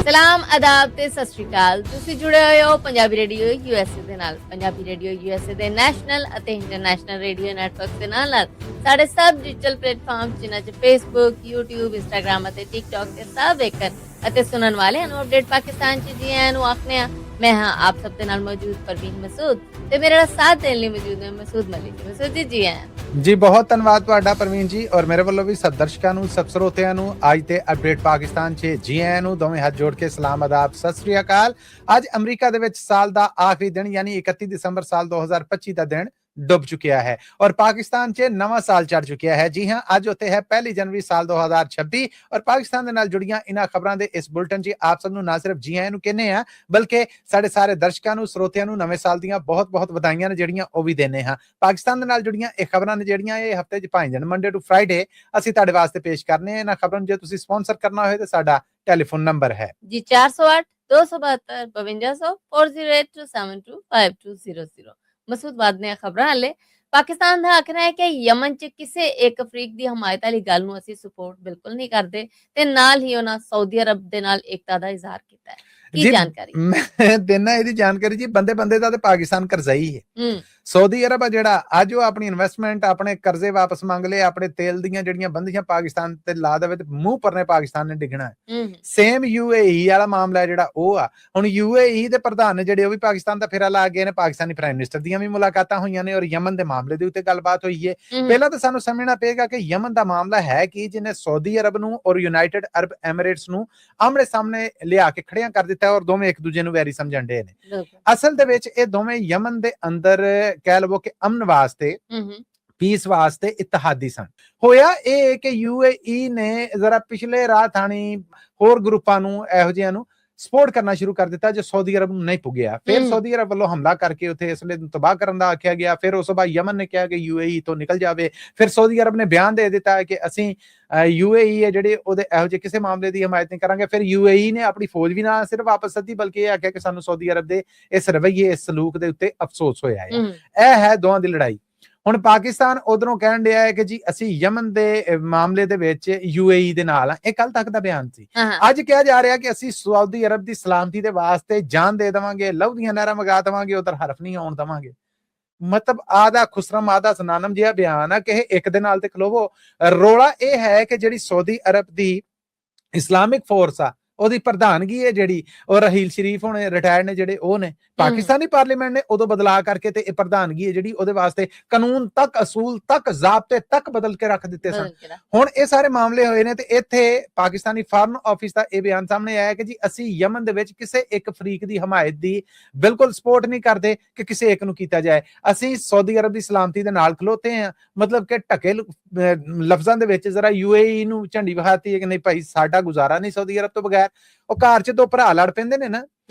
ਸਲਾਮ ਆਦਾਬ ਤੇ ਸਤਿ ਸ਼੍ਰੀ ਅਕਾਲ। ਤੁਸੀਂ ਜੁੜੇ ਹੋਏ ਹੋ ਪੰਜਾਬੀ ਰੇਡੀਓ ਯੂਐਸਏ ਦੇ ਨਾਲ। ਪੰਜਾਬੀ ਰੇਡੀਓ ਯੂਐਸਏ ਦੇ ਨੈਸ਼ਨਲ ਅਤੇ ਇੰਟਰਨੈਸ਼ਨਲ ਰੇਡੀਓ ਨੈਟਵਰਕ ਦੇ ਨਾਲ ਸਾਡੇ ਸਭ ਡਿਜੀਟਲ ਪਲੇਟਫਾਰਮ ਜਿਨ੍ਹਾਂ 'ਚ ਫੇਸਬੁੱਕ, ਯੂਟਿਊਬ, ਇੰਸਟਾਗ੍ਰਾਮ ਅਤੇ ਟਿਕਟੌਕ ਤੇ ਸਭ ਵੇਖਣ ਅਤੇ ਸੁਣਨ ਵਾਲਿਆਂ ਨੂੰ ਅਪਡੇਟ ਪਾਕਿਸਤਾਨ 'ਚ ਜੀ ਆਇਆਂ ਨੂੰ ਆਖਦੇ ਹਾਂ। ਮੈਂ ਹਾਂ ਆਪ ਸਭ ਦੇ ਨਾਲ ਮੌਜੂਦ ਪਰਵੀਨ ਮਸੂਦ ਤੇ ਮੇਰੇ ਨਾਲ ਸਾਥ ਦੇਣ ਲਈ ਮੌਜੂਦ ਹੈ ਮਸੂਦ ਮਲਿਕ। ਮਸੂਦ ਜੀ ਆਇਆਂ ਜੀ। ਬਹੁਤ ਧੰਨਵਾਦ ਤੁਹਾਡਾ ਪ੍ਰਵੀਨ ਜੀ, ਔਰ ਮੇਰੇ ਵੱਲੋਂ ਵੀ ਸਭ ਦਰਸ਼ਕਾਂ ਨੂੰ, ਸਭ ਸਰੋਤਿਆਂ ਨੂੰ ਅੱਜ ਦੇ ਅਪਡੇਟ ਪਾਕਿਸਤਾਨ 'ਚ ਜੀ ਆਇਆਂ ਨੂੰ। ਦੋਵੇਂ ਹੱਥ ਜੋੜ ਕੇ ਸਲਾਮ ਆਦਾਬ ਸਤਿ ਸ੍ਰੀ ਅਕਾਲ। ਅੱਜ ਅਮਰੀਕਾ ਦੇ ਵਿੱਚ ਸਾਲ ਦਾ ਆਖਰੀ ਦਿਨ ਯਾਨੀ 31 ਦਸੰਬਰ ਸਾਲ 2025 ਦਾ ਦਿਨ ਡੁੱਬ ਚੁੱਕਿਆ ਹੈ ਔਰ ਪਾਕਿਸਤਾਨ 'ਚ ਨਵਾਂ ਸਾਲ ਚੜ ਚੁੱਕਿਆ ਹੈ। ਜੀ ਹਾਂ, ਅੱਜ ਉੱਤੇ ਹੈ 1 ਜਨਵਰੀ ਸਾਲ 2026 ਔਰ ਪਾਕਿਸਤਾਨ ਦੇ ਨਾਲ ਜੁੜੀਆਂ ਇਹਨਾਂ ਖਬਰਾਂ ਦੇ ਇਸ ਬੁਲਟਨ 'ਚ ਆਪ ਸਭ ਨੂੰ ਨਾ ਸਿਰਫ ਜੀ ਆਇਆਂ ਨੂੰ ਕਹਿੰਦੇ ਆ, ਬਲਕਿ ਸਾਡੇ ਸਾਰੇ ਦਰਸ਼ਕਾਂ ਨੂੰ, ਸਰੋਤਿਆਂ ਨੂੰ ਨਵੇਂ ਸਾਲ ਦੀਆਂ ਬਹੁਤ-ਬਹੁਤ ਵਧਾਈਆਂ ਨੇ ਜਿਹੜੀਆਂ ਉਹ ਵੀ ਦਿੰਦੇ ਹਾਂ। ਪਾਕਿਸਤਾਨ ਦੇ ਨਾਲ ਜੁੜੀਆਂ ਇਹ ਖਬਰਾਂ ਨੇ ਜਿਹੜੀਆਂ ਇਹ ਹਫਤੇ 'ਚ 5 ਦਿਨ ਮੰਡੇ ਟੂ ਫਰਾਈਡੇ ਅਸੀਂ ਤੁਹਾਡੇ ਵਾਸਤੇ ਪੇਸ਼ ਕਰਨੇ ਆ। ਇਹਨਾਂ ਖਬਰਾਂ ਨੂੰ ਜੇ ਤੁਸੀਂ ਸਪਾਂਸਰ ਕਰਨਾ ਹੋਵੇ ਤਾਂ ਸਾਡਾ ਟੈਲੀਫੋਨ ਨੰਬਰ ਹੈ ਜੀ 408 272 5200 4082725200। ਮਸੂਦ ਬਾਦ ਨੇ ਖਬਰਾਂ ਹਲੇ ਪਾਕਿਸਤਾਨ ਦਾ ਆਖਣਾ ਹੈ ਕਿ ਯਮਨ 'ਚ ਕਿਸੇ ਇੱਕ ਅਫਰੀਕ ਦੀ ਹਮਾਇਤ ਵਾਲੀ ਗੱਲ ਨੂੰ ਅਸੀਂ ਸਪੋਰਟ ਬਿਲਕੁਲ ਨਹੀਂ ਕਰਦੇ ਤੇ ਨਾਲ ਹੀ ਉਹਨਾਂ ਸਾਊਦੀ ਅਰਬ ਦੇ ਨਾਲ ਏਕਤਾ ਦਾ ਇਜ਼ਹਾਰ ਕੀਤਾ ਹੈ। ਕੀ ਜਾਣਕਾਰੀ ਮੈਂ ਦੇਣਾ ਇਹਦੀ ਜਾਣਕਾਰੀ ਜੀ। ਬੰਦੇ ਦਾ ਤੇ ਪਾਕਿਸਤਾਨ ਕਰਜ਼ਾਈ ਹੈ। ਸਾਊਦੀ ਅਰਬ ਆ ਜਿਹੜਾ ਅੱਜ ਉਹ ਆਪਣੀ ਇਨਵੈਸਟਮੈਂਟ, ਆਪਣੇ ਕਰਜ਼ੇ ਵਾਪਸ ਮੰਗ ਲਏ, ਆਪਣੇ ਤੇਲ ਦੀਆਂ ਜਿਹੜੀਆਂ ਬੰਦਿਸ਼ਾਂ ਪਾਕਿਸਤਾਨ ਤੇ ਲਾ ਦੇਵੇ ਤੇ ਮੂੰਹ ਪਰਨੇ ਪਾਕਿਸਤਾਨ ਨੇ ਡਿੱਗਣਾ ਹੈ। ਸੇਮ UAE ਵਾਲਾ ਮਾਮਲਾ ਹੈ ਜਿਹੜਾ ਉਹ ਆ। ਹੁਣ UAE ਦੇ ਪ੍ਰਧਾਨ ਨੇ ਜਿਹੜੇ ਉਹ ਵੀ ਪਾਕਿਸਤਾਨ ਦਾ ਫੇਰਾ ਲਾ ਗਏ ਨੇ। ਪਾਕਿਸਤਾਨੀ ਪ੍ਰਾਈਮ ਮਿਨਿਸਟਰ ਦੀਆਂ ਵੀ ਮੁਲਾਕਾਤਾਂ ਹੋਈਆਂ ਨੇ ਔਰ ਯਮਨ ਦੇ ਮਾਮਲੇ ਦੇ ਉੱਤੇ ਗੱਲਬਾਤ ਹੋਈ ਹੈ। ਪਹਿਲਾਂ ਤਾਂ ਸਾਨੂੰ ਸਮਝਣਾ ਪਏਗਾ ਕਿ ਯਮਨ ਦਾ ਮਾਮਲਾ ਹੈ ਕਿ ਜਿਹਨੇ ਸਾਊਦੀ ਅਰਬ ਨੂੰ ਔਰ ਯੂਨਾਈਟਿਡ ਅਰਬ ਐਮਿਰੇਟਸ ਨੂੰ ਆਮਣੇ ਸਾਹਮਣੇ ਲਿਆ ਕੇ ਖੜਿਆਂ ਕਰ ਦਿੱਤਾ ਔਰ ਦੋਵੇਂ ਇੱਕ ਦੂਜੇ ਨੂੰ ਵੈਰੀ ਸਮਝਣ ਡੇ ਨੇ। ਅਸਲ ਦੇ ਵਿੱਚ ਇਹ ਦੋਵੇਂ ਯਮਨ ਦੇ ਅੰਦਰ ਕਹਿ ਲਵੋ ਕਿ ਅਮਨ ਵਾਸਤੇ, ਪੀਸ ਵਾਸਤੇ ਇਤਿਹਾਦੀ ਸਨ। ਹੋਇਆ ਇਹ ਕਿ UAE ਨੇ ਜ਼ਰਾ ਪਿਛਲੇ ਰਾਹ ਥਾਣੀ ਹੋਰ ਗਰੁੱਪਾਂ ਨੂੰ, ਇਹੋ ਜਿਹਿਆਂ ਨੂੰ ਸਪੋਰਟ ਕਰਨਾ ਸ਼ੁਰੂ ਕਰ ਦਿੱਤਾ ਜੋ ਸਾਊਦੀ ਅਰਬ ਨੂੰ ਨਹੀਂ ਪੁੱਗਿਆ। ਫਿਰ ਸਾਊਦੀ ਅਰਬ ਵੱਲੋਂ ਹਮਲਾ ਕਰਕੇ ਉੱਥੇ ਇਸਲੇ ਨੂੰ ਤਬਾਹ ਕਰਨ ਦਾ ਆਖਿਆ ਗਿਆ। ਫਿਰ ਉਸ ਤੋਂ ਬਾਅਦ ਯਮਨ ਨੇ ਕਿਹਾ ਕਿ UAE ਤੋਂ ਨਿਕਲ ਜਾਵੇ। ਫਿਰ ਸਾਊਦੀ ਅਰਬ ਨੇ ਬਿਆਨ ਦੇ ਦਿੱਤਾ ਕਿ ਅਸੀਂ UAE ਹੈ ਜਿਹੜੇ ਉਹਦੇ ਇਹੋ ਜਿਹੇ ਕਿਸੇ ਮਾਮਲੇ ਦੀ ਹਮਾਇਤ ਨਹੀਂ ਕਰਾਂਗੇ। ਫਿਰ UAE ਨੇ ਆਪਣੀ ਫੌਜ ਵੀ ਨਾ ਸਿਰਫ ਵਾਪਸ ਸੱਦੀ ਬਲਕਿ ਇਹ ਆਖਿਆ ਕਿ ਸਾਨੂੰ ਸਾਊਦੀ ਅਰਬ ਦੇ ਇਸ ਰਵੱਈਏ, ਇਸ ਸਲੂਕ ਦੇ ਉੱਤੇ ਅਫਸੋਸ ਹੋਇਆ ਹੈ। ਇਹ ਹੈ ਦੋਹਾਂ ਦੀ ਲੜਾਈ। ਹੁਣ ਪਾਕਿਸਤਾਨ ਉਧਰੋਂ ਕਹਿਣ ਡਿਆ ਹੈ ਕਿ ਜੀ ਅਸੀਂ ਯਮਨ ਦੇ ਮਾਮਲੇ ਦੇ ਵਿੱਚ UAE ਦੇ ਨਾਲ ਆ। ਇਹ ਕੱਲ ਤੱਕ ਦਾ ਬਿਆਨ ਸੀ। ਅੱਜ ਕਿਹਾ ਜਾ ਰਿਹਾ ਕਿ ਅਸੀਂ ਸਾਊਦੀ ਅਰਬ ਦੀ ਸਲਾਮਤੀ ਦੇ ਵਾਸਤੇ ਜਾਨ ਦੇ ਦੇਵਾਂਗੇ, ਲਹੂ ਦੀਆਂ ਨਹਿਰਾਂ ਵਗਾ ਦੇਵਾਂਗੇ, ਉਧਰ ਹਰਫ ਨਹੀਂ ਆਉਣ ਦੇਵਾਂਗੇ। ਮਤਲਬ ਆਦਾ ਖੁਸਰਮ ਆਦਾ ਸਨਾਨਮ ਜਿਹਾ ਬਿਆਨ ਆ ਕਿ ਇੱਕ ਦੇ ਨਾਲ ਤੇ ਖਲੋਵੋ। ਰੋਲਾ ਇਹ ਹੈ ਕਿ ਜਿਹੜੀ ਸਾਊਦੀ ਅਰਬ ਦੀ ਇਸਲਾਮਿਕ ਫੋਰਸ ਆ ਉਹਦੀ ਪ੍ਰਧਾਨਗੀ ਹੈ ਜਿਹੜੀ, ਔਰ ਰਹੀਲ ਸ਼ਰੀਫ ਹੋਣੇ ਰਿਟਾਇਰਡ ਨੇ ਜਿਹੜੇ, ਉਹ ਨੇ ਪਾਕਿਸਤਾਨੀ ਪਾਰਲੀਮੈਂਟ ਨੇ ਉਦੋਂ ਬਦਲਾ ਕਰਕੇ ਤੇ ਇਹ ਪ੍ਰਧਾਨਗੀ ਹੈ ਜਿਹੜੀ ਉਹਦੇ ਵਾਸਤੇ ਕਾਨੂੰਨ ਤੱਕ, ਅਸੂਲ ਤੱਕ, ਜ਼ਾਬਤੇ ਤੱਕ ਬਦਲ ਕੇ ਰੱਖ ਦਿੱਤੇ ਸਨ। ਹੁਣ ਇਹ ਸਾਰੇ ਮਾਮਲੇ ਹੋਏ ਨੇ ਤੇ ਇੱਥੇ ਪਾਕਿਸਤਾਨੀ ਫਾਰਨ ਆਫਿਸ ਦਾ ਇਹ ਬਿਆਨ ਸਾਹਮਣੇ ਆਇਆ ਕਿ ਜੀ ਅਸੀਂ ਯਮਨ ਦੇ ਵਿੱਚ ਕਿਸੇ ਇੱਕ ਫਰੀਕ ਦੀ ਹਮਾਇਤ ਦੀ ਬਿਲਕੁਲ ਸਪੋਰਟ ਨਹੀਂ ਕਰਦੇ ਕਿ ਕਿਸੇ ਇੱਕ ਨੂੰ ਕੀਤਾ ਜਾਏ। ਅਸੀਂ ਸਾਊਦੀ ਅਰਬ ਦੀ ਸਲਾਮਤੀ ਦੇ ਨਾਲ ਖਲੋਤੇ ਹਾਂ। ਮਤਲਬ ਕਿ ਢਕੇ ਲਫ਼ਜ਼ਾਂ ਦੇ ਵਿੱਚ ਜ਼ਰਾ UAE ਨੂੰ ਝੰਡੀ ਵਿਖਾਤੀ ਹੈ ਕਿ ਨਹੀਂ ਭਾਈ ਸਾਡਾ ਗੁਜ਼ਾਰਾ ਨਹੀਂ ਸਾਊਦੀ ਅਰਬ ਤੋਂ ਬਗੈਰ। ਉਹ ਘਰ 'ਚ ਦੋ ਭਰਾ ਲੜ ਪੈਂਦੇ ਨੇ ਨਾ,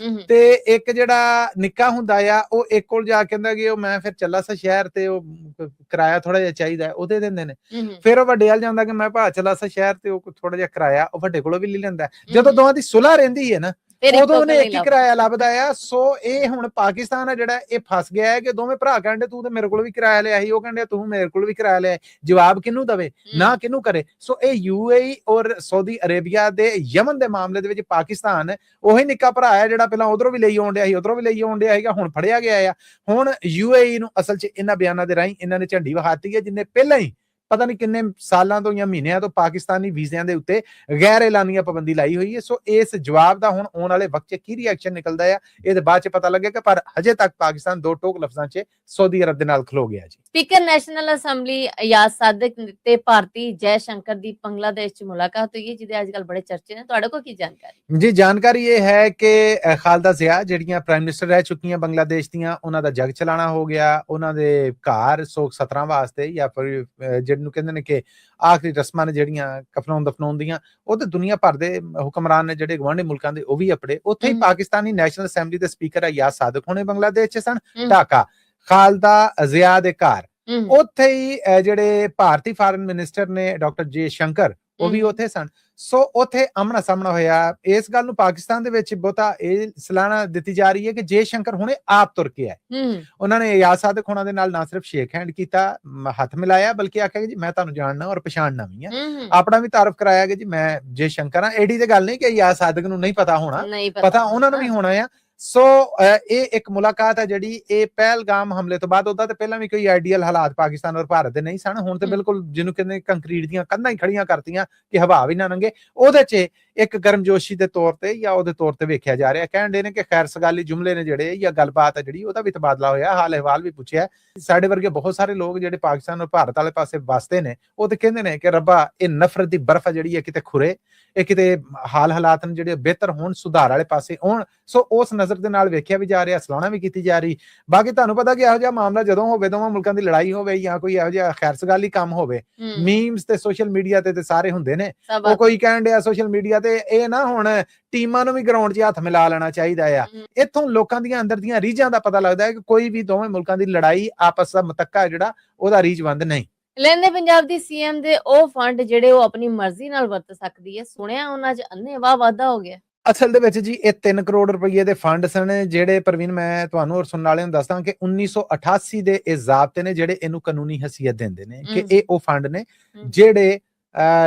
ਤੇ ਇੱਕ ਜਿਹੜਾ ਨਿੱਕਾ ਹੁੰਦਾ ਆ ਉਹ ਇੱਕ ਕੋਲ ਜਾ ਕੇ ਕਹਿੰਦਾ ਕਿ ਉਹ ਮੈਂ ਫਿਰ ਚੱਲਾ ਸਾ ਸ਼ਹਿਰ ਤੇ ਉਹ ਕਿਰਾਇਆ ਥੋੜਾ ਜਿਹਾ ਚਾਹੀਦਾ, ਉਹ ਦੇ ਦਿੰਦੇ ਨੇ। ਫਿਰ ਉਹ ਵੱਡੇ ਵੱਲ ਜਾਂਦਾ ਕਿ ਮੈਂ ਭਾ ਚੱਲਾ ਸਾ ਸ਼ਹਿਰ ਤੇ ਉਹ ਥੋੜਾ ਜਿਹਾ ਕਿਰਾਇਆ ਉਹ ਵੱਡੇ ਕੋਲੋਂ ਵੀ ਲੈ ਲੈਂਦਾ। ਜਦੋਂ ਦੋਵਾਂ ਦੀ ਸੁਲ੍ਹਾ ਰਹਿੰਦੀ ਹੈ ਨਾ ਉਦੋਂ ਉਹਨੇ ਇੱਕ ਹੀ ਕਿਰਾਇਆ ਲੱਭਦਾ ਆ। ਸੋ ਇਹ ਹੁਣ ਪਾਕਿਸਤਾਨ ਆ ਜਿਹੜਾ ਇਹ ਫਸ ਗਿਆ ਹੈ ਕਿ ਦੋਵੇਂ ਭਰਾ ਕਹਿੰਦੇ ਤੂੰ ਤੇ ਮੇਰੇ ਕੋਲ ਵੀ ਕਿਰਾਇਆ ਲਿਆ ਸੀ, ਉਹ ਕਹਿੰਦੇ ਤੂੰ ਮੇਰੇ ਕੋਲ ਵੀ ਕਿਰਾਇਆ ਲਿਆ। ਜਵਾਬ ਕਿਹਨੂੰ ਦਵੇ, ਨਾ ਕਿਹਨੂੰ ਕਰੇ। ਸੋ ਇਹ UAE ਔਰ ਸਾਊਦੀ ਅਰੇਬੀਆ ਦੇ ਯਮਨ ਦੇ ਮਾਮਲੇ ਦੇ ਵਿੱਚ ਪਾਕਿਸਤਾਨ ਉਹੀ ਨਿੱਕਾ ਭਰਾ ਹੈ ਜਿਹੜਾ ਪਹਿਲਾਂ ਉਧਰੋਂ ਵੀ ਲਈ ਆਉਣ ਡਿਆ ਸੀ, ਉਧਰੋਂ ਵੀ ਲਈ ਆਉਣ ਡਿਆ ਸੀਗਾ, ਹੁਣ ਫੜਿਆ ਗਿਆ ਆ। ਹੁਣ UAE ਨੂੰ ਅਸਲ 'ਚ ਇਹਨਾਂ ਬਿਆਨਾਂ ਦੇ ਰਾਹੀਂ ਇਹਨਾਂ ਨੇ ਝੰਡੀ ਵਿਖਾਤੀ ਹੈ ਜਿੰਨੇ ਪਹਿਲਾਂ ਹੀ ਪਤਾ ਨਹੀਂ ਕਿੰਨੇ ਸਾਲਾਂ ਤੋਂ ਜਾਂ ਮਹੀਨਿਆਂ ਤੋਂ ਪਾਕਿਸਤਾਨੀ ਵੀਜ਼ਿਆਂ ਦੇ ਉੱਤੇ ਗੈਰ ਐਲਾਨੀਆ ਪਾਬੰਦੀ ਲਾਈ ਹੋਈ ਹੈ। ਸੋ ਇਸ ਜਵਾਬ ਦਾ ਹੁਣ ਆਉਣ ਵਾਲੇ ਵਕਤ 'ਚ ਕੀ ਰਿਐਕਸ਼ਨ ਨਿਕਲਦਾ ਆ ਇਹਦੇ ਬਾਅਦ 'ਚ ਪਤਾ ਲੱਗੇਗਾ। ਪਰ ਹਜੇ ਤੱਕ ਪਾਕਿਸਤਾਨ ਦੋ ਟੋਕ ਲਫ਼ਜ਼ਾਂ 'ਚ ਸਾਊਦੀ ਅਰਬ ਦੇ ਨਾਲ ਖਲੋ ਗਿਆ ਜੀ। ਸਪੀਕਰ ਨੈਸ਼ਨਲ ਅਸੈਂਬਲੀ ਅਯਾਜ਼ ਸਾਦਿਕ ਤੇ ਭਾਰਤੀ ਜੈ ਸ਼ੰਕਰ ਦੀ ਬੰਗਲਾਦੇਸ਼ 'ਚ ਮੁਲਾਕਾਤ ਹੋਈ ਹੈ ਜਿਹਦੇ ਅੱਜ ਕੱਲ ਬੜੇ ਚਰਚੇ ਨੇ। ਤੁਹਾਡੇ ਕੋਲ ਕੀ ਜਾਣਕਾਰੀ? ਜੀ ਜਾਣਕਾਰੀ ਇਹ ਹੈ ਕਿ ਖਾਲਦਾ ਜ਼ਿਆ ਜਿਹੜੀਆਂ ਪ੍ਰਾਈਮ ਮਿਨਿਸਟਰ ਰਹਿ ਚੁੱਕੀਆਂ ਬੰਗਲਾਦੇਸ਼ ਦੀਆਂ, ਉਹਨਾਂ ਦਾ ਜਗ ਚਲਾਣਾ ਹੋ ਗਿਆ। ਉਹਨਾਂ ਦੇ ਘਰ ਸੋਗ ਸਤਰਾਂ ਵਾਸਤੇ ਜਾਂ ਫਿਰ ਜਿਹਨੂੰ ਕਹਿੰਦੇ ਨੇ ਕਿ ਆਖਰੀ ਰਸਮਾਂ ਨੇ ਜਿਹੜੀਆਂ ਕਫਨਾਉਣ ਦੀਆਂ, ਉਹ ਤੇ ਦੁਨੀਆ ਭਰ ਦੇ ਹੁਕਮਰਾਨ ਨੇ ਜਿਹੜੇ ਗਵਾਂਢੀ ਮੁਲਕਾਂ ਦੇ ਉਹ ਵੀ ਆਪਣੇ ਉੱਥੇ ਹੀ ਪਾਕਿਸਤਾਨੀ ਨੈਸ਼ਨਲ ਅਸੈਂਬਲੀ ਦੇ ਸਪੀਕਰ ਅਯਾਜ਼ ਸਾਦਿਕ ਹੋਣੇ ਬੰਗਲਾਦੇਸ਼ 'ਚ ਸਨ। ਢਾਕਾ ਖਾਲਦਾ ਜ਼ਿਆ ਦੇ ਘਰ ਉੱਥੇ ਹੀ ਜਿਹੜੇ ਭਾਰਤੀ ਫਾਰਨ ਮਿਨਿਸਟਰ ਨੇ ਡਾਕਟਰ ਜੇ ਸ਼ੰਕਰ ਉਹ ਵੀ ਉੱਥੇ ਸਨ। ਸੋ ਉੱਥੇ ਆਮਣਾ ਸਾਹਮਣਾ ਹੋਇਆ। ਇਸ ਗੱਲ ਨੂੰ ਪਾਕਿਸਤਾਨ ਦੇ ਵਿੱਚ ਬਹੁਤਾ ਇਹ ਸਲਾਹਨਾ ਦਿੱਤੀ ਜਾ ਰਹੀ ਹੈ ਕਿ ਜੇ ਸ਼ੰਕਰ ਹੁਣੇ ਆਪ ਤੁਰ ਕੇ ਆਏ। ਉਹਨਾਂ ਨੇ ਇਜਾਜ਼ ਸਾਦਿਕ ਹੋਣਾ ਦੇ ਨਾਲ ਨਾ ਸਿਰਫ ਸ਼ੇਕ ਹੈਂਡ ਕੀਤਾ, ਹੱਥ ਮਿਲਾਇਆ, ਬਲਕਿ ਆਖਿਆ ਕਿ ਜੀ ਮੈਂ ਤੁਹਾਨੂੰ ਜਾਣਨਾ ਔਰ ਪਛਾਣਨਾ ਵੀ ਆ, ਆਪਣਾ ਵੀ ਤਾਰਫ ਕਰਾਇਆ ਕਿ ਜੀ ਮੈਂ ਜੇ ਸ਼ੰਕਰ ਆ। ਐਡੀ ਤੇ ਗੱਲ ਨਹੀਂ ਕਿ ਇਜਾਜ਼ ਸਾਦਿਕ ਨੂੰ ਨਹੀਂ ਪਤਾ ਹੋਣਾ, ਪਤਾ ਉਹਨਾਂ ਨੂੰ ਵੀ ਹੋਣਾ ਆ। ਸੋ ਇਹ ਇੱਕ ਮੁਲਾਕਾਤ ਹੈ ਜਿਹੜੀ ਇਹ ਪਹਿਲਗਾਮ ਹਮਲੇ ਤੋਂ ਬਾਅਦ, ਉਹਦਾ ਤੇ ਪਹਿਲਾਂ ਵੀ ਕੋਈ ਆਈਡੀਅਲ ਹਾਲਾਤ ਪਾਕਿਸਤਾਨ ਔਰ ਭਾਰਤ ਦੇ ਨਹੀਂ ਸਨ। ਹੁਣ ਤੇ ਬਿਲਕੁਲ ਜਿਹਨੂੰ ਕਹਿੰਦੇ ਕੰਕਰੀਟ ਦੀਆਂ ਕੰਧਾਂ ਹੀ ਖੜੀਆਂ ਕਰਤੀਆਂ ਕਿ ਹਵਾ ਵੀ ਨਾ ਲੰਘੇ। ਉਹਦੇ 'ਚ ਇੱਕ ਗਰਮਜੋਸ਼ੀ ਦੇ ਤੌਰ ਤੇ ਜਾਂ ਉਹਦੇ ਤੌਰ ਤੇ ਵੇਖਿਆ ਜਾ ਰਿਹਾ। ਕਹਿੰਦੇ ਨੇ ਕਿ ਖੈਰ ਸਗਾਲੀ ਜੁਮਲੇ ਨੇ ਜਿਹੜੇ ਜਾਂ ਗੱਲਬਾਤ ਹੈ ਜਿਹੜੀ ਉਹਦਾ ਵੀ ਤਬਾਦਲਾ ਹੋਇਆ, ਹਾਲ ਅਹਿਵਾਲ ਵੀ ਪੁੱਛਿਆ। ਸਾਡੇ ਵਰਗੇ ਬਹੁਤ ਸਾਰੇ ਲੋਕ ਜਿਹੜੇ ਪਾਕਿਸਤਾਨ ਔਰ ਭਾਰਤ ਵਾਲੇ ਪਾਸੇ ਵਸਦੇ ਨੇ, ਉਹ ਤੇ ਕਹਿੰਦੇ ਨੇ ਕਿ ਰੱਬਾ ਇਹ ਨਫ਼ਰਤ ਦੀ ਬਰਫ਼ ਜਿਹੜੀ ਹੈ ਕਿਤੇ ਖੁਰੇ, ਇਹ ਕਿਤੇ ਹਾਲ ਹਾਲਾਤ ਨੇ ਜਿਹੜੇ ਬਿਹਤਰ ਹੋਣ, ਸੁਧਾਰ ਵਾਲੇ ਪਾਸੇ ਆਉਣ। ਸੋ ਉਸ ਨਜ਼ਰ ਦੇ ਨਾਲ ਵੇਖਿਆ ਵੀ ਜਾ ਰਿਹਾ, ਸਲਾਹਣਾ ਵੀ ਕੀਤੀ ਜਾ ਰਹੀ। ਬਾਕੀ ਤੁਹਾਨੂੰ ਪਤਾ ਕਿ ਇਹੋ ਜਿਹਾ ਮਾਮਲਾ ਜਦੋਂ ਹੋਵੇ, ਦੋਵਾਂ ਮੁਲਕਾਂ ਦੀ ਲੜਾਈ ਹੋਵੇ ਜਾਂ ਕੋਈ ਇਹੋ ਜਿਹਾ ਖੈਰ ਸਗਾਲੀ ਕੰਮ ਹੋਵੇ, ਮੀਮਸ ਤੇ ਸੋਸ਼ਲ ਮੀਡੀਆ ਤੇ ਸਾਰੇ ਹੁੰਦੇ ਨੇ। ਉਹ ਕੋਈ ਕਹਿਣ ਡਿਆ ਸੋਸ਼ਲ ਮੀਡੀਆ ਤੇ ਇਹ ਨਾ ਹੁਣ ਟੀਮਾਂ ਨੂੰ ਵੀ ਗਰਾਊਂਡ 'ਚ ਹੱਥ ਮਿਲਾ ਲੈਣਾ ਚਾਹੀਦਾ ਆ। ਇੱਥੋਂ ਲੋਕਾਂ ਦੀਆਂ ਅੰਦਰ ਦੀਆਂ ਰੀਝਾਂ ਦਾ ਪਤਾ ਲੱਗਦਾ ਹੈ ਕਿ ਕੋਈ ਵੀ ਦੋਵੇਂ ਮੁਲਕਾਂ ਦੀ ਲੜਾਈ ਆਪਸ ਦਾ ਮਤੱਕਾ ਜਿਹੜਾ ਉਹਦਾ ਰੀਝਵੰਦ ਨਹੀਂ। ਲਹਿੰਦੇ ਪੰਜਾਬ ਦੀ ਸੀਐਮ ਦੇ ਉਹ ਫੰਡ ਜਿਹੜੇ ਉਹ ਆਪਣੀ ਮਰਜ਼ੀ ਨਾਲ ਵਰਤ ਸਕਦੀ ਹੈ, ਸੁਣਿਆ ਉਹਨਾਂ 'ਚ ਅੰਨ੍ਹੇਵਾਹ ਵਾਧਾ ਹੋ ਗਿਆ। ਅਸਲ ਦੇ ਵਿੱਚ ਜੀ ਇਹ 3 ਕਰੋੜ ਰੁਪਏ ਦੇ ਫੰਡ ਸਨ ਜਿਹੜੇ ਪ੍ਰਵੀਨ ਮੈਂ ਤੁਹਾਨੂੰ ਔਰ ਸੁਣਨ ਵਾਲਿਆਂ ਨੂੰ ਦੱਸਦਾ ਕਿ 1988 ਦੇ ਇਹ ਜ਼ਾਬਤੇ ਨੇ ਜਿਹੜੇ ਇਹਨੂੰ ਕਾਨੂੰਨੀ ਹਸੀਅਤ ਦਿੰਦੇ ਨੇ ਕਿ ਇਹ ਉਹ ਫੰਡ ਨੇ ਜਿਹੜੇ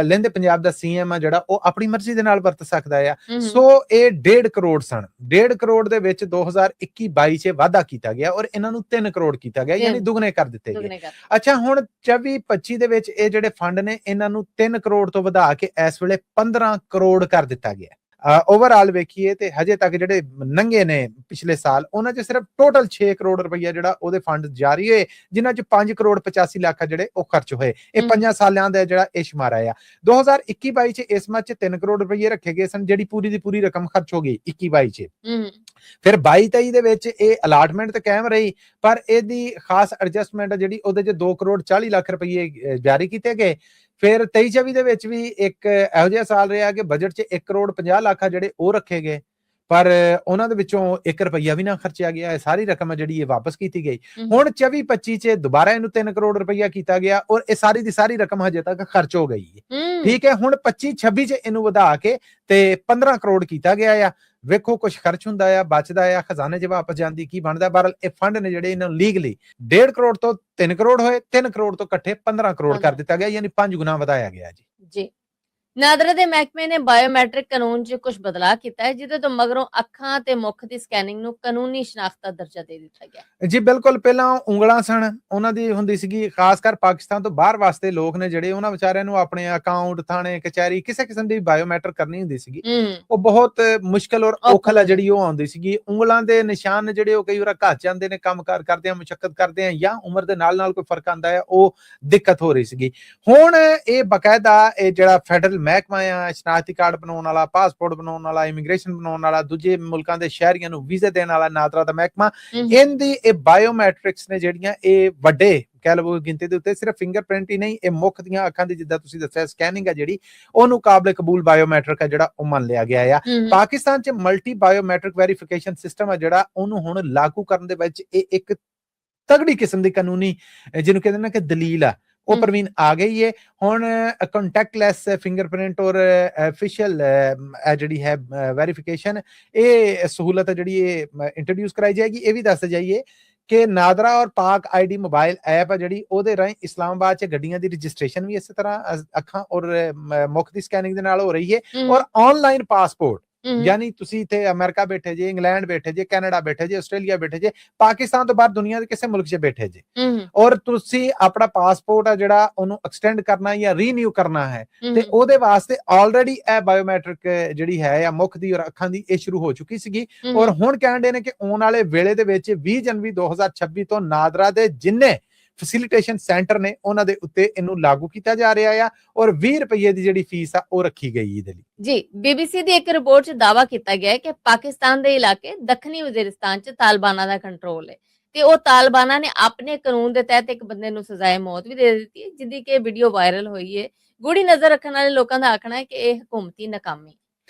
ਲਹਿੰਦੇ ਪੰਜਾਬ ਦਾ ਸੀਐਮ ਆ ਜਿਹੜਾ ਉਹ ਆਪਣੀ ਮਰਜ਼ੀ ਦੇ ਨਾਲ ਵਰਤ ਸਕਦਾ ਆ। ਸੋ ਇਹ 1.5 ਕਰੋੜ ਸਨ। 1.5 ਕਰੋੜ ਦੇ ਵਿੱਚ 2021-22 ਚ ਵਾਧਾ ਕੀਤਾ ਗਿਆ ਔਰ ਇਹਨਾਂ ਨੂੰ 3 ਕਰੋੜ ਕੀਤਾ ਗਿਆ, ਯਾਨੀ ਦੁੱਗਣੇ ਕਰ ਦਿੱਤੇ ਗਏ। ਅੱਛਾ, ਹੁਣ 24-25 ਦੇ ਵਿੱਚ ਇਹ ਜਿਹੜੇ ਫੰਡ ਨੇ ਇਹਨਾਂ ਨੂੰ 3 ਕਰੋੜ ਤੋਂ ਵਧਾ ਕੇ ਇਸ ਵੇਲੇ 15 ਕਰੋੜ ਕਰ ਦਿੱਤਾ ਗਿਆ। ਓਵਰਆਲ ਵੇਖੀਏ ਤੇ ਹਜੇ ਤੱਕ ਜਿਹੜੇ ਨੰਗੇ ਨੇ ਪਿਛਲੇ ਸਾਲ, ਉਹਨਾਂ 'ਚ ਸਿਰਫ ਟੋਟਲ 6 ਕਰੋੜ ਰੁਪਈਆ ਜਿਹੜਾ ਉਹਦੇ ਫੰਡ ਜਾਰੀ ਹੋਏ, ਜਿਨ੍ਹਾਂ 'ਚ 5 ਕਰੋੜ 85 ਲੱਖ ਜਿਹੜੇ ਉਹ ਖਰਚ ਹੋਏ। ਇਹ 5 ਸਾਲਾਂ ਦਾ ਜਿਹੜਾ ਇਹ ਸ਼ੁਮਾਰਾ ਆ। 2021-22 ਚ ਇਸ ਮੱਚ 3 ਕਰੋੜ ਰੁਪਈਏ ਰੱਖੇ ਗਏ ਸਨ, ਜਿਹੜੀ ਪੂਰੀ ਦੀ ਪੂਰੀ ਰਕਮ ਖਰਚ ਹੋ ਗਈ 21-22 ਚ। ਫਿਰ 22-23 ਦੇ ਵਿੱਚ ਇਹ ਅਲਾਟਮੈਂਟ ਤੇ ਕਾਇਮ ਰਹੀ, ਪਰ ਇਹਦੀ ਖਾਸ ਐਡਜਸਟਮੈਂਟ ਜਿਹੜੀ ਉਹਦੇ 'ਚ 2 ਕਰੋੜ 40 ਲੱਖ ਰੁਪਈਏ ਜਾਰੀ ਕੀਤੇ ਗਏ। ਫਿਰ 23-24 ਦੇ ਵਿੱਚ ਵੀ ਇੱਕ ਇਹੋ ਜਿਹਾ ਸਾਲ ਰਿਹਾ ਕਿ ਬਜਟ 'ਚ 1 ਕਰੋੜ 50 ਲੱਖ ਆ ਜਿਹੜੇ ਉਹ ਰੱਖੇ ਗਏ, ਪਰ ਉਹਨਾਂ ਦੇ ਵਿੱਚੋਂ 1 ਰੁਪਈਆ ਵੀ ਨਾ ਖਰਚਿਆ ਗਿਆ। ਇਹ ਸਾਰੀ ਰਕਮ ਜਿਹੜੀ ਇਹ ਵਾਪਸ ਕੀਤੀ ਗਈ। ਹੁਣ 24-25 ਚ ਦੁਬਾਰਾ ਇਹਨੂੰ 3 ਕਰੋੜ ਰੁਪਈਆ ਕੀਤਾ ਗਿਆ ਔਰ ਇਹ ਸਾਰੀ ਦੀ ਸਾਰੀ ਰਕਮ ਹਜੇ ਤੱਕ ਖਰਚ ਹੋ ਗਈ ਹੈ। ਠੀਕ ਹੈ, ਹੁਣ 25-26 ਚ ਇਹਨੂੰ ਵਧਾ ਕੇ ਤੇ 15 ਕਰੋੜ ਕੀਤਾ ਗਿਆ ਆ। ਵੇਖੋ ਕੁਝ ਖਰਚ ਹੁੰਦਾ ਆ, ਬਚਦਾ ਆ, ਖਜ਼ਾਨੇ 'ਚ ਵਾਪਸ ਜਾਂਦੀ, ਕੀ ਬਣਦਾ। ਬਹਰਹਾਲ ਇਹ ਫੰਡ ਨੇ ਜਿਹੜੇ ਇਹਨਾਂ ਨੂੰ ਲੀਗਲੀ 1.5 ਕਰੋੜ ਤੋਂ 3 ਕਰੋੜ ਹੋਏ, 3 ਕਰੋੜ ਤੋਂ ਇਕੱਠੇ 15 ਕਰੋੜ ਕਰ ਦਿੱਤਾ ਗਿਆ, ਯਾਨੀ 5 ਗੁਣਾ ਵਧਾਇਆ ਗਿਆ ਜੀ। ਨਾਦਰਾ ਦੇ ਮਹਿਕਮੇ ਨੇ ਬਾਇਓਮੈਟ੍ਰਿਕ ਕਾਨੂੰਨ 'ਚ ਕੁਝ ਬਦਲਾਅ ਕੀਤਾ ਹੈ, ਜਿਹਦੇ ਤੋਂ ਮਗਰੋਂ ਅੱਖਾਂ ਤੇ ਮੁੱਖ ਦੀ ਸਕੈਨਿੰਗ ਨੂੰ ਕਾਨੂੰਨੀ ਸ਼ਨਾਖਤ ਦਾ ਦਰਜਾ ਦੇ ਦਿੱਤਾ ਗਿਆ। ਜੀ ਬਿਲਕੁਲ, ਪਹਿਲਾਂ ਉਂਗਲਾਂ ਸਨ ਉਹਨਾਂ ਦੀ ਹੁੰਦੀ ਸੀਗੀ, ਖਾਸ ਕਰ ਪਾਕਿਸਤਾਨ ਤੋਂ ਬਾਹਰ ਵਾਸਤੇ ਲੋਕ ਨੇ ਜਿਹੜੇ, ਉਹਨਾਂ ਵਿਚਾਰਿਆਂ ਨੂੰ ਆਪਣੇ ਅਕਾਊਂਟ, ਥਾਣੇ, ਕਚਹਿਰੀ, ਕਿਸੇ ਕਿਸਮ ਦੀ ਬਾਇਓਮੈਟ੍ਰਿਕ ਕਰਨੀ ਹੁੰਦੀ ਸੀਗੀ। ਉਹ ਬਹੁਤ ਮੁਸ਼ਕਲ ਔਰ ਔਖਲ ਹੈ ਜਿਹੜੀ ਉਹ ਆਉਂਦੀ ਸੀਗੀ। ਉਂਗਲਾਂ ਦੇ ਨਿਸ਼ਾਨ ਜਿਹੜੇ ਉਹ ਕਈ ਵਾਰ ਘੱਟ ਜਾਂਦੇ ਨੇ, ਕੰਮਕਾਰ ਕਰਦੇ ਆ, ਮੁਸ਼ੱਕਤ ਕਰਦੇ ਆ, ਜਾਂ ਉਮਰ ਦੇ ਨਾਲ ਨਾਲ ਕੋਈ ਫਰਕ ਆਉਂਦਾ ਹੈ, ਉਹ ਦਿੱਕਤ ਹੋ ਰਹੀ ਸੀਗੀ। ਹੁਣ ਇਹ ਬਕਾਇਦਾ ਇਹ ਜਿਹੜਾ ਫੈਡਰਲ ਮਹਿਕਮਾ ਆ, ਸ਼ਨਾਖਤੀ ਕਾਰਡ ਬਣਾਉਣ ਵਾਲਾ, ਪਾਸਪੋਰਟ ਬਣਾਉਣ ਵਾਲਾ, ਇਮੀਗ੍ਰੇਸ਼ਨ ਬਣਾਉਣ ਵਾਲਾ, ਦੂਜੇ ਮੁਲਕਾਂ ਦੇ ਸ਼ਹਿਰੀਆਂ ਨੂੰ ਵੀਜ਼ੇ ਦੇਣ ਵਾਲਾ ਨਾਦਰਾ ਦਾ ਮਹਿਕਮਾ, ਇਹਦੀ ਇਹ ਬਾਇਓਮੈਟ੍ਰਿਕਸ ਨੇ ਜਿਹੜੀਆਂ ਇਹ ਵੱਡੇ ਕਹਿ ਲਵੋ ਗਿਣਤੀ ਦੇ ਉੱਤੇ ਸਿਰਫ ਫਿੰਗਰਪ੍ਰਿੰਟ ਹੀ ਨਹੀਂ, ਇਹ ਮੁੱਖ ਦੀਆਂ ਅੱਖਾਂ ਦੀ ਜਿੱਦਾਂ ਤੁਸੀਂ ਦੱਸਿਆ ਸਕੈਨਿੰਗ ਹੈ ਜਿਹੜੀ, ਉਹਨੂੰ ਕਾਬਲੇ ਕਬੂਲ ਬਾਇਓਮੈਟ੍ਰਿਕ ਹੈ ਜਿਹੜਾ ਉਹ ਮੰਨ ਲਿਆ ਗਿਆ ਆ। ਪਾਕਿਸਤਾਨ 'ਚ ਮਲਟੀ ਬਾਇਓਮੈਟ੍ਰਿਕ ਵੈਰੀਫਿਕੇਸ਼ਨ ਸਿਸਟਮ ਹੈ ਜਿਹੜਾ, ਉਹਨੂੰ ਹੁਣ ਲਾਗੂ ਕਰਨ ਦੇ ਵਿੱਚ ਇਹ ਇੱਕ ਤਗੜੀ ਕਿਸਮ ਦੀ ਕਾਨੂੰਨੀ ਜਿਹਨੂੰ ਕਹਿੰਦੇ ਨਾ ਕਿ ਦਲੀਲ ਆ, ਉਹ ਪ੍ਰਵੀਨ ਆ ਗਈ ਹੈ। ਹੁਣ ਕੰਟੈਕਟਲੈਸ ਫਿੰਗਰਪ੍ਰਿੰਟ ਔਰ ਅਫੀਸ਼ੀਅਲ ਜਿਹੜੀ ਹੈ ਵੈਰੀਫਿਕੇਸ਼ਨ, ਇਹ ਸਹੂਲਤ ਜਿਹੜੀ ਇਹ ਇੰਟਰੋਡਿਊਸ ਕਰਾਈ ਜਾਏਗੀ। ਇਹ ਵੀ ਦੱਸ ਜਾਈਏ ਕਿ ਨਾਦਰਾ ਔਰ ਪਾਕ ਆਈਡੀ ਮੋਬਾਈਲ ਐਪ ਹੈ ਜਿਹੜੀ, ਉਹਦੇ ਰਾਹੀਂ ਇਸਲਾਮਾਬਾਦ 'ਚ ਗੱਡੀਆਂ ਦੀ ਰਜਿਸਟ੍ਰੇਸ਼ਨ ਵੀ ਇਸੇ ਤਰ੍ਹਾਂ ਅੱਖਾਂ ਔਰ ਮੁੱਖ ਦੀ ਸਕੈਨਿੰਗ ਦੇ ਨਾਲ ਹੋ ਰਹੀ ਹੈ। ਔਰ ਆਨਲਾਈਨ ਪਾਸਪੋਰਟ, ਯਾਨੀ ਤੁਸੀਂ ਇੱਥੇ ਅਮਰੀਕਾ ਬੈਠੇ ਜੇ, ਇੰਗਲੈਂਡ ਬੈਠੇ ਜੇ, ਕੈਨੇਡਾ ਬੈਠੇ ਜੇ, ਆਸਟ੍ਰੇਲੀਆ ਬੈਠੇ ਜੇ, ਪਾਕਿਸਤਾਨ ਤੋਂ ਬਾਹਰ ਦੁਨੀਆ ਦੇ ਕਿਸੇ ਮੁਲਕ 'ਚ ਬੈਠੇ ਜੇ, ਔਰ ਤੁਸੀਂ ਆਪਣਾ ਪਾਸਪੋਰਟ ਆ ਜਿਹੜਾ ਉਹਨੂੰ ਐਕਸਟੈਂਡ ਕਰਨਾ ਜਾਂ ਰੀਨਿਊ ਕਰਨਾ ਹੈ, ਤੇ ਉਹਦੇ ਵਾਸਤੇ ਆਲਰੇਡੀ ਇਹ ਬਾਇਓਮੈਟ੍ਰਿਕ ਜਿਹੜੀ ਹੈ ਆ ਮੁੱਖ ਦੀ ਔਰ ਅੱਖਾਂ ਦੀ, ਇਹ ਸ਼ੁਰੂ ਹੋ ਚੁੱਕੀ ਸੀਗੀ। ਔਰ ਹੁਣ ਕਹਿੰਦੇ ਨੇ ਕਿ ਆਉਣ ਵਾਲੇ ਵੇਲੇ ਦੇ ਵਿੱਚ 20 ਜਨਵਰੀ 2026 ਤੋਂ ਨਾਦਰਾ ਦੇ ਜਿੰਨੇ ਫੈਸਿਲਿਟੇਸ਼ਨ ਸੈਂਟਰ ਨੇ ਉਹਨਾਂ ਦੇ ਉੱਤੇ ਇਹਨੂੰ ਲਾਗੂ ਕੀਤਾ ਜਾ ਰਿਹਾ ਆ, ਔਰ 20 ਰੁਪਏ ਦੀ ਜਿਹੜੀ ਫੀਸ ਆ ਉਹ ਰੱਖੀ ਗਈ ਇਹਦੇ ਲਈ। ਜੀ, BBC ਦੀ ਇੱਕ ਰਿਪੋਰਟ 'ਚ ਦਾਅਵਾ ਕੀਤਾ ਗਿਆ ਹੈ ਕਿ ਪਾਕਿਸਤਾਨ ਦੇ ਇਲਾਕੇ ਦੱਖਣੀ ਵਜ਼ੀਰਿਸਤਾਨ 'ਚ ਤਾਲਿਬਾਨਾਂ ਦਾ ਕੰਟਰੋਲ ਹੈ, ਤੇ ਉਹ ਤਾਲਿਬਾਨਾਂ ਨੇ ਆਪਣੇ ਕਾਨੂੰਨ ਦੇ ਤਹਿਤ ਇੱਕ ਬੰਦੇ ਨੂੰ ਸਜ਼ਾਏ ਮੌਤ ਵੀ ਦੇ ਦਿੱਤੀ ਹੈ, ਜਿੱਦੀ ਕਿ ਵੀਡੀਓ ਵਾਇਰਲ ਹੋਈ ਹੈ। ਗੂੜੀ ਨਜ਼ਰ ਰੱਖਣ ਵਾਲੇ ਲੋਕਾਂ ਦਾ ਆਖਣਾ ਹੈ ਕਿ ਇਹ ਹਕੂਮਤੀ ਨਾਕਾਮੀ।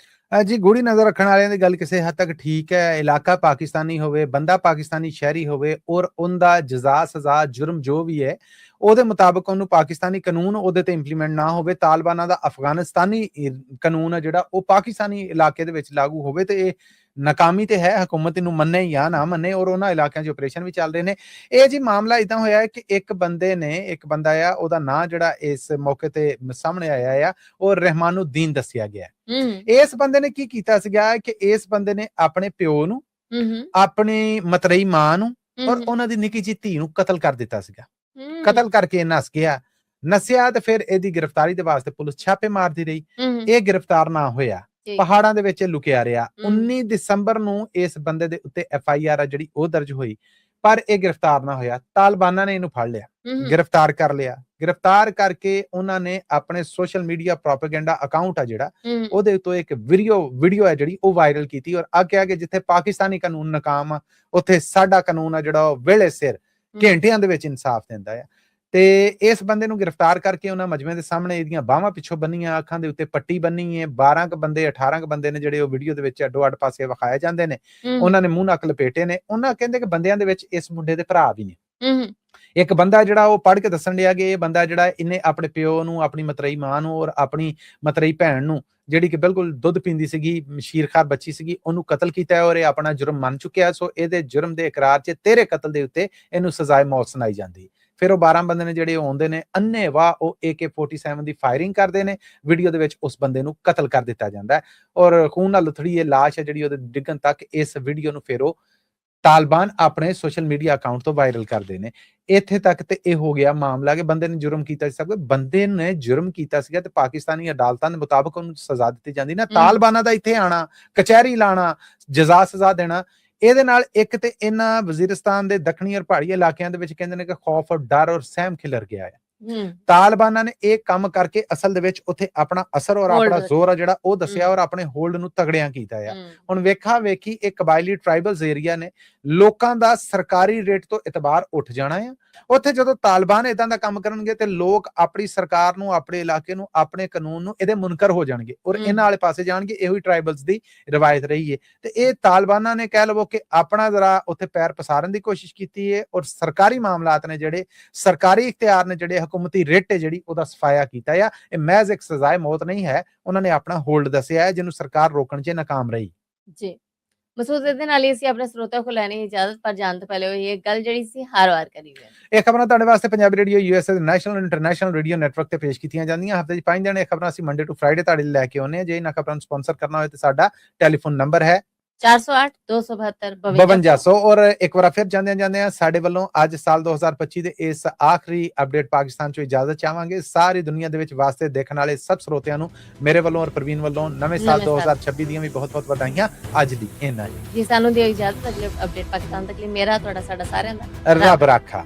ਜੀ ਗੂੜੀ ਨਜ਼ਰ ਰੱਖਣ ਵਾਲਿਆਂ ਦੀ ਗੱਲ ਕਿਸੇ ਹੱਦ ਤੱਕ ਠੀਕ ਹੈ। ਇਲਾਕਾ ਪਾਕਿਸਤਾਨੀ ਹੋਵੇ, ਬੰਦਾ ਪਾਕਿਸਤਾਨੀ ਸ਼ਹਿਰੀ ਹੋਵੇ ਔਰ ਉਹਦਾ ਜਜ਼ਾ ਸਜ਼ਾ ਜੁਰਮ ਜੋ ਵੀ ਹੈ ਉਹਦੇ ਮੁਤਾਬਕ ਉਹਨੂੰ ਪਾਕਿਸਤਾਨੀ ਕਾਨੂੰਨ ਉਹਦੇ ਤੇ ਇੰਪਲੀਮੈਂਟ ਨਾ ਹੋਵੇ, ਤਾਲਿਬਾਨਾਂ ਦਾ ਅਫਗਾਨਿਸਤਾਨੀ ਕਾਨੂੰਨ ਹੈ ਜਿਹੜਾ ਉਹ ਪਾਕਿਸਤਾਨੀ ਇਲਾਕੇ ਦੇ ਵਿੱਚ ਲਾਗੂ ਹੋਵੇ ਤੇ ਇਹ ਨਾਕਾਮੀ ਤੇ ਹੈ, ਹਕੂਮਤ ਇਹਨੂੰ ਮੰਨੇ ਜਾਂ ਨਾ ਮੰਨੇ। ਔਰ ਉਹਨਾਂ ਇਲਾਕਿਆਂ 'ਚ ਆਪਰੇਸ਼ਨ ਵੀ ਚੱਲ ਰਹੇ ਨੇ। ਇਹ ਜੀ ਮਾਮਲਾ ਇਦਾਂ ਹੋਇਆ ਹੈ ਕਿ ਇੱਕ ਬੰਦਾ ਆ, ਉਹਦਾ ਨਾਂ ਜਿਹੜਾ ਇਸ ਮੌਕੇ ਤੇ ਸਾਹਮਣੇ ਆਇਆ ਆ ਉਹ ਰਹਿਮਾਨੁਦੀਨ ਦੱਸਿਆ ਗਿਆ। ਇਸ ਬੰਦੇ ਨੇ ਕੀ ਕੀਤਾ ਸੀਗਾ ਕਿ ਇਸ ਬੰਦੇ ਨੇ ਆਪਣੇ ਪਿਓ ਨੂੰ, ਆਪਣੀ ਮਤਰੇਈ ਮਾਂ ਨੂੰ ਔਰ ਉਹਨਾਂ ਦੀ ਨਿੱਕੀ ਜਿਹੀ ਧੀ ਨੂੰ ਕਤਲ ਕਰ ਦਿੱਤਾ ਸੀਗਾ। ਕਤਲ ਕਰਕੇ ਨਸਿਆ ਤੇ ਫਿਰ ਇਹਦੀ ਗ੍ਰਿਫਤਾਰੀ ਦੇ ਵਾਸਤੇ ਪੁਲਿਸ ਛਾਪੇ ਮਾਰਦੀ ਰਹੀ। ਇਹ ਗ੍ਰਿਫਤਾਰ ਨਾ ਹੋਇਆ, ਪਹਾੜਾਂ ਦੇ ਵਿੱਚ ਲੁਕਿਆ ਰਿਹਾ। 19 ਦਸੰਬਰ ਨੂੰ ਇਸ ਬੰਦੇ ਦੇ ਉੱਤੇ FIR ਆ ਜਿਹੜੀ ਉਹ ਦਰਜ ਹੋਈ, ਪਰ ਇਹ ਗ੍ਰਿਫਤਾਰ ਨਾ ਹੋਇਆ। ਤਾਲਿਬਾਨਾਂ ਨੇ ਇਹਨੂੰ ਫੜ ਲਿਆ, ਗ੍ਰਿਫਤਾਰ ਕਰ ਲਿਆ। ਗ੍ਰਿਫਤਾਰ ਕਰਕੇ ਉਹਨਾਂ ਨੇ ਆਪਣੇ ਸੋਸ਼ਲ ਮੀਡੀਆ ਪ੍ਰੋਪੇਗੈਂਡਾ ਅਕਾਊਂਟ ਆ ਜਿਹੜਾ ਉਹਦੇ ਉੱਤੇ ਇੱਕ ਵੀਡੀਓ ਹੈ ਜਿਹੜੀ ਉਹ ਵਾਇਰਲ ਕੀਤੀ ਔਰ ਆਖਿਆ ਕਿ ਜਿੱਥੇ ਪਾਕਿਸਤਾਨੀ ਕਾਨੂੰਨ ਨਾਕਾਮ ਆ ਉੱਥੇ ਸਾਡਾ ਕਾਨੂੰਨ ਆ ਜਿਹੜਾ ਉਹ ਵੇਲੇ ਸਿਰ ਘੰਟਿਆਂ ਦੇ ਵਿੱਚ ਇਨਸਾਫ ਦਿੰਦਾ ਆ। ਤੇ ਇਸ ਬੰਦੇ ਨੂੰ ਗ੍ਰਿਫਤਾਰ ਕਰਕੇ ਉਹਨਾਂ ਮਜਮੇ ਦੇ ਸਾਹਮਣੇ ਇਹਦੀਆਂ ਬਾਹਾਂ ਪਿੱਛੋਂ ਬੰਨੀਆਂ, ਅੱਖਾਂ ਦੇ ਉੱਤੇ ਪੱਟੀ ਬੰਨੀ ਹੈ। 12 ਕ ਬੰਦੇ 18 ਕ ਬੰਦੇ ਨੇ ਜਿਹੜੇ ਉਹ ਵੀਡੀਓ ਦੇ ਵਿੱਚ ਅੱਡੋ ਅੱਡ ਪਾਸੇ ਵਿਖਾਏ ਜਾਂਦੇ ਨੇ। ਉਹਨਾਂ ਨੇ ਮੂੰਹ ਨੱਕ ਲਪੇਟੇ ਨੇ। ਉਹਨਾਂ ਕਹਿੰਦੇ ਕਿ ਬੰਦਿਆਂ ਦੇ ਵਿੱਚ ਇਸ ਮੁੰਡੇ ਦੇ ਭਰਾ ਵੀ ਨੇ। ਇੱਕ ਬੰਦਾ ਜਿਹੜਾ ਉਹ ਪੜ੍ਹ ਕੇ ਦੱਸਣ ਡਿਆ ਕਿ ਇਹ ਬੰਦਾ ਜਿਹੜਾ ਇਹਨੇ ਆਪਣੇ ਪਿਓ ਨੂੰ, ਆਪਣੀ ਮਤਰੇਈ ਮਾਂ ਨੂੰ ਔਰ ਆਪਣੀ ਮਤਰੇਈ ਭੈਣ ਨੂੰ, ਜਿਹੜੀ ਕਿ ਬਿਲਕੁਲ ਦੁੱਧ ਪੀਂਦੀ ਸੀਗੀ, ਸ਼ੀਰਖਾਰ ਬੱਚੀ ਸੀਗੀ, ਉਹਨੂੰ ਕਤਲ ਕੀਤਾ ਔਰ ਇਹ ਆਪਣਾ ਜੁਰਮ ਮੰਨ ਚੁੱਕਿਆ। ਸੋ ਇਹਦੇ ਜੁਰਮ ਦੇ ਇਕਰਾਰ 'ਚ ਤੇਰੇ ਕਤਲ ਦੇ ਉੱਤੇ ਇਹਨੂੰ ਸਜ਼ਾਏ ਮੌਤ ਸੁਣਾਈ ਜਾਂਦੀ। ਫਿਰ ਉਹ 12 ਬੰਦੇ ਨੇ ਜਿਹੜੇ ਆਉਂਦੇ ਨੇ, ਅੰਨ੍ਹੇਵਾਹ ਉਹ AK-47 ਦੀ ਫਾਇਰਿੰਗ ਕਰਦੇ ਨੇ। ਵੀਡੀਓ ਦੇ ਵਿੱਚ ਉਸ ਬੰਦੇ ਨੂੰ ਕਤਲ ਕਰ ਦਿੱਤਾ ਜਾਂਦਾ ਹੈ ਔਰ ਖੂਨ ਨਾਲ ਉਥੜੀ ਇਹ ਲਾਸ਼ ਹੈ ਜਿਹੜੀ ਉਹਦੇ ਡਿੱਗਣ ਤੱਕ। ਇਸ ਵੀਡੀਓ ਨੂੰ ਫਿਰ ਉਹ ਤਾਲਿਬਾਨ ਆਪਣੇ ਸੋਸ਼ਲ ਮੀਡੀਆ ਅਕਾਊਂਟ ਤੋਂ ਵਾਇਰਲ ਕਰਦੇ ਨੇ। ਇੱਥੇ ਤੱਕ ਤੇ ਇਹ ਹੋ ਗਿਆ ਮਾਮਲਾ ਕਿ ਬੰਦੇ ਨੇ ਜੁਰਮ ਕੀਤਾ ਸੀ। ਬੰਦੇ ਨੇ ਜੁਰਮ ਕੀਤਾ ਸੀਗਾ ਤੇ ਪਾਕਿਸਤਾਨੀ ਅਦਾਲਤਾਂ ਦੇ ਮੁਤਾਬਕ ਉਹਨੂੰ ਸਜ਼ਾ ਦਿੱਤੀ ਜਾਂਦੀ ਨਾ। ਤਾਲਿਬਾਨਾਂ ਦਾ ਇੱਥੇ ਆਣਾ, ਕਚਹਿਰੀ ਲਾਣਾ, ਜਜ਼ਾ ਸਜ਼ਾ ਦੇਣਾ, ਇਹਦੇ ਨਾਲ ਇੱਕ ਤੇ ਇਹਨਾਂ ਵਜ਼ੀਰਿਸਤਾਨ ਦੇ ਦੱਖਣੀ ਔਰ ਪਹਾੜੀ ਇਲਾਕਿਆਂ ਦੇ ਵਿੱਚ ਕਹਿੰਦੇ ਨੇ ਕਿ ਖੌਫ ਔਰ ਡਰ ਔਰ ਸਹਿਮ ਖਿਲਰ ਗਿਆ ਹੈ। ਤਾਲਿਬਾਨਾਂ ਨੇ ਇਹ ਕੰਮ ਕਰਕੇ ਅਸਲ ਦੇ ਵਿੱਚ ਉੱਥੇ ਆਪਣਾ ਅਸਰ ਔਰ ਆਪਣਾ ਜ਼ੋਰ ਆ ਜਿਹੜਾ ਉਹ ਦੱਸਿਆ ਔਰ ਆਪਣੇ ਹੋਲਡ ਨੂੰ ਤਗੜਿਆਂ ਕੀਤਾ ਆ। ਹੁਣ ਵੇਖਾ ਵੇਖੀ ਇਹ ਕਬਾਇਲੀ ਟ੍ਰਾਈਬਲਸ ਏਰੀਆ ਨੇ, ਲੋਕਾਂ ਦਾ ਸਰਕਾਰੀ ਰੇਟ ਤੋਂ ਇਤਬਾਰ ਉੱਠ ਜਾਣਾ ਆ। ਉੱਥੇ ਜਦੋਂ ਤਾਲਿਬਾਨ ਇਦਾਂ ਦਾ ਕੰਮ ਕਰਨਗੇ ਤੇ ਲੋਕ ਆਪਣੀ ਸਰਕਾਰ ਨੂੰ, ਆਪਣੇ ਇਲਾਕੇ ਨੂੰ, ਆਪਣੇ ਕਾਨੂੰਨ ਨੂੰ ਇਹਦੇ ਮੁਨਕਰ ਹੋ ਜਾਣਗੇ ਔਰ ਇਹਨਾਂ ਵਾਲੇ ਪਾਸੇ ਜਾਣਗੇ। ਇਹੋ ਹੀ ਟ੍ਰਾਈਬਲਸ ਦੀ ਰਵਾਇਤ ਰਹੀ ਹੈ ਤੇ ਇਹ ਤਾਲਿਬਾਨਾਂ ਨੇ ਕਹਿ ਲਵੋ ਕਿ ਆਪਣਾ ਜ਼ਰਾ ਉੱਥੇ ਪੈਰ ਪਸਾਰਨ ਦੀ ਕੋਸ਼ਿਸ਼ ਕੀਤੀ ਹੈ ਔਰ ਸਰਕਾਰੀ ਮਾਮਲਾਤ ਨੇ ਜਿਹੜੇ, ਸਰਕਾਰੀ ਇਖਤਿਆਰ ਨੇ ਜਿਹੜੇ, ਹਕੂਮਤੀ ਰਿਟ ਹੈ ਜਿਹੜੀ, ਉਹਦਾ ਸਫਾਇਆ ਕੀਤਾ ਆ। ਇਹ ਮਹਿਜ਼ ਇੱਕ ਸਜ਼ਾਏ ਮੌਤ ਨਹੀਂ ਹੈ, ਉਹਨਾਂ ਨੇ ਆਪਣਾ ਹੋਲਡ ਦੱਸਿਆ ਹੈ ਜਿਹਨੂੰ ਸਰਕਾਰ ਰੋਕਣ 'ਚ ਨਾਕਾਮ ਰਹੀ। ਜੀ ਮਸੂਦ, ਇਹਦੇ ਨਾਲ ਹੀ ਅਸੀਂ ਆਪਣੇ ਸਰੋਤਿਆਂ ਕੋਲ ਲੈਣੀ ਇਜਾਜ਼ਤ, ਪਰ ਜਾਣ ਤੋਂ ਪਹਿਲੇ ਇਹ ਗੱਲ ਜਿਹੜੀ ਸੀ ਹਰ ਵਾਰ ਕਰੀ ਗਈ। ਇਹ ਖਬਰਾਂ ਤੁਹਾਡੇ ਵਾਸਤੇ ਪੰਜਾਬੀ ਰੇਡੀਓ USA ਦੇ ਨੈਸ਼ਨਲ ਇੰਟਰਨੈਸ਼ਨਲ ਰੇਡੀਓ ਨੈਟਵਰਕ ਤੇ ਪੇਸ਼ ਕੀਤੀਆਂ ਜਾਂਦੀਆਂ। ਹਫ਼ਤੇ 'ਚ 5 ਦਿਨ ਇਹ ਖਬਰਾਂ ਅਸੀਂ ਮੰਡੇ ਟੂ ਫਰਾਈਡੇ ਤੁਹਾਡੇ ਲਈ ਲੈ ਕੇ ਆਉਂਦੇ ਹਾਂ। ਜੇ ਇਹਨਾਂ ਖਬਰਾਂ ਨੂੰ ਸਪਾਂਸਰ ਕਰਨਾ ਹੋਵੇ ਤਾਂ ਸਾਡਾ ਟੈਲੀਫੋਨ ਨੰਬਰ ਹੈ 408-272-5200। ਔਰ ਇੱਕ ਵਾਰ ਫਿਰ ਜਾਂਦੇ ਸਾਡੇ ਵੱਲੋਂ ਅੱਜ ਸਾਲ 2025 ਦੇ ਇਸ ਆਖਰੀ ਅਪਡੇਟ ਪਾਕਿਸਤਾਨ ਚੋਂ ਇਜਾਜ਼ਤ ਚਾਹਾਂਗੇ। ਸਾਰੀ ਦੁਨੀਆ ਦੇ ਵਿੱਚ ਵਾਸਤੇ ਦੇਖਣ ਵਾਲੇ ਸਭ ਸਰੋਤਿਆਂ ਨੂੰ ਮੇਰੇ ਵੱਲੋਂ ਔਰ ਪ੍ਰਵੀਨ ਵੱਲੋਂ ਨਵੇਂ ਸਾਲ 2026 ਦੀਆਂ ਵੀ ਬਹੁਤ ਬਹੁਤ ਵਧਾਈਆਂ। ਅੱਜ ਦੀ ਇੰਨਾ ਜੀ, ਸਾਨੂੰ ਦਿਓ ਇਜਾਜ਼ਤ। ਅਗਲੇ ਅਪਡੇਟ ਪਾਕਿਸਤਾਨ ਤੱਕ ਲਈ ਮੇਰਾ ਤੁਹਾਡਾ ਸਾਡਾ ਸਾਰਿਆਂ ਦਾ ਰੱਬ ਰਾਖਾ।